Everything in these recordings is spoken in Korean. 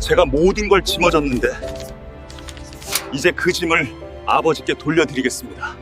제가 모든 걸 짊어졌는데 이제 그 짐을 아버지께 돌려드리겠습니다.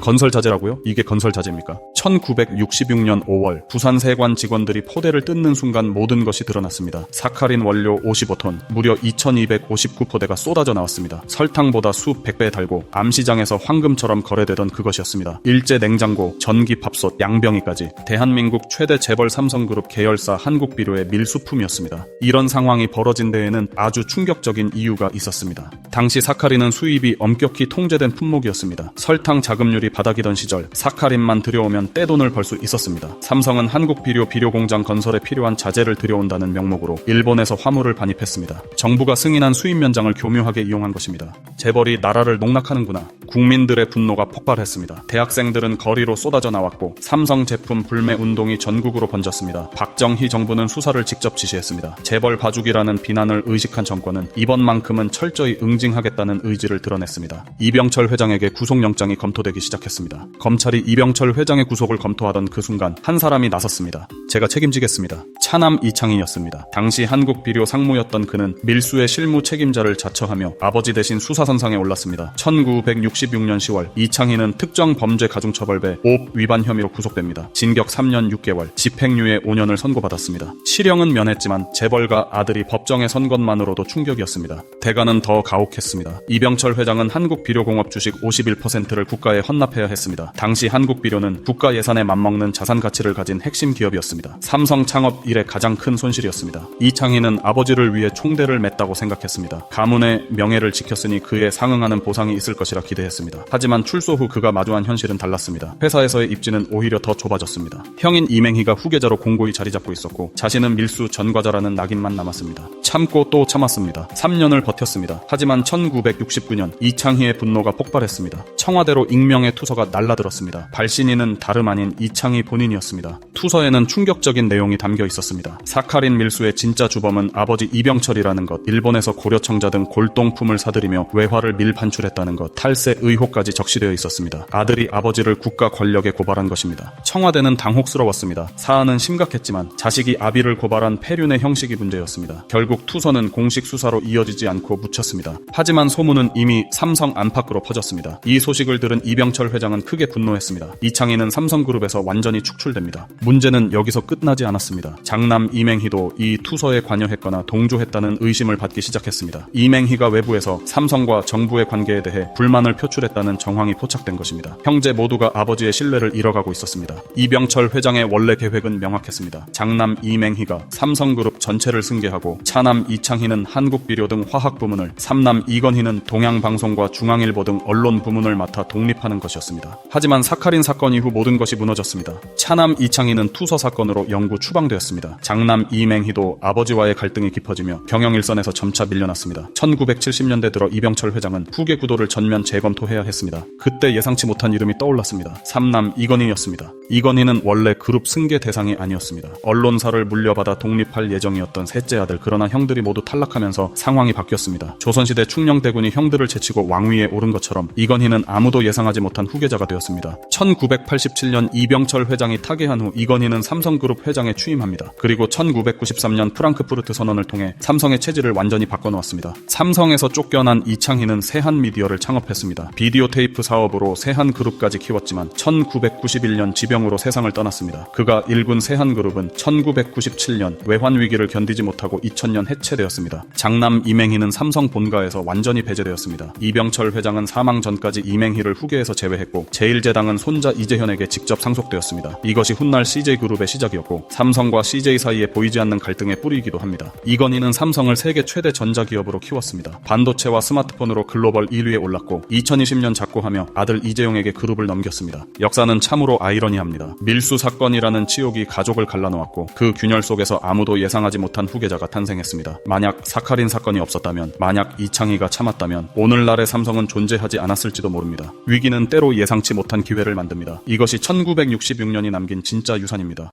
건설자재라고요? 이게 건설자재입니까? 1966년 5월 부산 세관 직원들이 포대를 뜯는 순간 모든 것이 드러났습니다. 사카린 원료 55톤, 무려 2259포대가 쏟아져 나왔습니다. 설탕보다 수백 배 달고 암시장에서 황금처럼 거래되던 그것이었습니다. 일제 냉장고, 전기 밥솥, 양병이까지 대한민국 최대 재벌 삼성그룹 계열사 한국비료의 밀수품이었습니다. 이런 상황이 벌어진 데에는 아주 충격적인 이유가 있었습니다. 당시 사카린은 수입이 엄격히 통제된 품목이었습니다. 설탕 자급률이 바닥이던 시절 사카린만 들여오면 떼돈을 벌 수 있었습니다. 삼성은 한국비료 비료공장 건설에 필요한 자재를 들여온다는 명목으로 일본에서 화물을 반입했습니다. 정부가 승인한 수입 면장을 교묘하게 이용한 것입니다. 재벌이 나라를 농락하는구나. 국민들의 분노가 폭발했습니다. 대학생들은 거리로 쏟아져 나왔고 삼성 제품 불매 운동이 전국으로 번졌습니다. 박정희 정부는 수사를 직접 지시했습니다. 재벌 봐주기라는 비난을 의식한 정권은 이번만큼은 철저히 응징하겠다는 의지를 드러냈습니다. 이병철 회장에게 구속영장이 검토되기 시작했습니다. 검찰이 이병철 회장의 구속을 검토하던 그 순간 한 사람이 나섰습니다. 제가 책임지겠습니다. 차남 이창희였습니다. 당시 한국비료 상무였던 그는 밀수의 실무 책임자를 자처하며 아버지 대신 수사선상에 올랐습니다. 1966년 10월 이창희는 특정 범죄 가중처벌배 5법 위반 혐의로 구속됩니다. 징역 3년 6개월, 집행유예 5년을 선고받았습니다. 실형은 면했지만 재벌가 아들이 법정에 선 것만으로도 충격이었습니다. 대가는 더 가혹했습니다. 이병철 회장은 한국비료공업 주식 51%를 국가에 헌납해야 했습니다. 당시 한국비료는 국가 예산에 맞먹는 자산 가치를 가진 핵심 기업이었습니다. 삼성 창업 이래 가장 큰 손실이었습니다. 이창희는 아버지를 위해 총대를 맸다고 생각했습니다. 가문의 명예를 지켰으니 그에 상응하는 보상이 있을 것이라 기대했습니다. 하지만 출소 후 그가 마주한 현실은 달랐습니다. 회사에서의 입지는 오히려 더 좁아졌습니다. 형인 이맹희가 후계자로 공고히 자리 잡고 있었고 자신은 밀수 전과자라는 낙인만 남았습니다. 참고 또 참았습니다. 3년을 버텼습니다. 하지만 1969년 이창희의 분노가 폭발했습니다. 청와대로 익명의 투서가 날라들었습니다. 발신인은 다름 아닌 이창희 본인이었습니다. 투서에는 충격적인 내용이 담겨 있었습니다. 사카린 밀수의 진짜 주범은 아버지 이병철이라는 것, 일본에서 고려청자 등 골동품을 사들이며 외화를 밀반출했다는 것, 탈세 의혹까지 적시되어 있었습니다. 아들이 아버지를 국가 권력에 고발한 것입니다. 청와대는 당혹스러웠습니다. 사안은 심각했지만 자식이 아비를 고발한 폐륜의 형식이 문제였습니다. 결국 투서는 공식 수사로 이어지지 않고 묻혔습니다. 하지만 소문은 이미 삼성 안팎으로 퍼졌습니다. 이 소식을 들은 이병철 회장은 크게 분노했습니다. 이창희는 삼성그룹에서 완전히 축출됩니다. 문제는 여기서 끝나지 않았습니다. 장남 이맹희도 이 투서에 관여했거나 동조했다는 의심을 받기 시작했습니다. 이맹희가 외부에서 삼성과 정부의 관계에 대해 불만을 표출했다는 정황이 포착된 것입니다. 형제 모두가 아버지의 신뢰를 잃어가고 있었습니다. 이병철 회장의 원래 계획은 명확했습니다. 장남 이맹희가 삼성그룹 전체를 승계하고 차남 이창희는 한국비료 등 화학 부문을, 삼남 이건희는 동양방송과 중앙일보 등 언론 부문을 맡아 독립하는 것이었습니다. 하지만 사카린 사건 이후 모든 것이 무너졌습니다. 차남 이창희는 투서 사건으로 영구 추방되었습니다. 장남 이맹희도 아버지와의 갈등이 깊어지며 경영일선에서 점차 밀려났습니다. 1970년대 들어 이병철 회장은 후계 구도를 전면 재검토해야 했습니다. 그때 예상치 못한 이름이 떠올랐습니다. 삼남 이건희였습니다. 이건희는 원래 그룹 승계 대상이 아니었습니다. 언론사를 물려받아 독립할 예정이었던 셋째 아들. 그러나 형들이 모두 탈락하면서 상황이 바뀌었습니다. 조선시대 충녕대군이 형들을 제치고 왕위에 오른 것처럼 이건희는 아무도 예상하지 못한 후계자가 되었습니다. 1987년 이병철 회장이 타계한 후 이건희는 삼성그룹 회장에 취임합니다. 그리고 1993년 프랑크푸르트 선언을 통해 삼성의 체질을 완전히 바꿔놓았습니다. 삼성에서 쫓겨난 이창희는 세한미디어를 창업했습니다. 비디오 테이프 사업으로 세한그룹까지 키웠지만 1991년 지병으로 세상을 떠났습니다. 그가 일군 세한그룹은 1997년 외환위기를 견디지 못하고 2000년 해체되었습니다. 장남 이맹희는 삼성 본가에서 완전히 배제되었습니다. 이병철 회장은 사망 전까지 이맹희를 후계에서 제외했고 제1제당은 손자 이재현에게 직접 상속되었습니다. 이것이 훗날 CJ그룹의 시작이었고 삼성과 CJ 사이에 보이지 않는 갈등의 뿌리이기도 합니다. 이건희는 삼성을 세계 최대 전자기업으로 키웠습니다. 반도체와 스마트폰으로 글로벌 1위에 올랐고 2020년 작고하며 아들 이재용에게 그룹을 넘겼습니다. 역사는 참으로 아이러니합니다. 밀수 사건이라는 치욕이 가족을 갈라놓았고 그 균열 속에서 아무도 예상하지 못한 후계자가 탄생했습니다. 만약 사카린 사건이 없었다면, 만약 이창희가 참았다면 오늘날의 삼성은 존재하지 않았을지도 모릅니다. 위기는 때로 예상치 못한 기회를 만듭니다. 이것이 1966년이 남긴 진짜 유산입니다.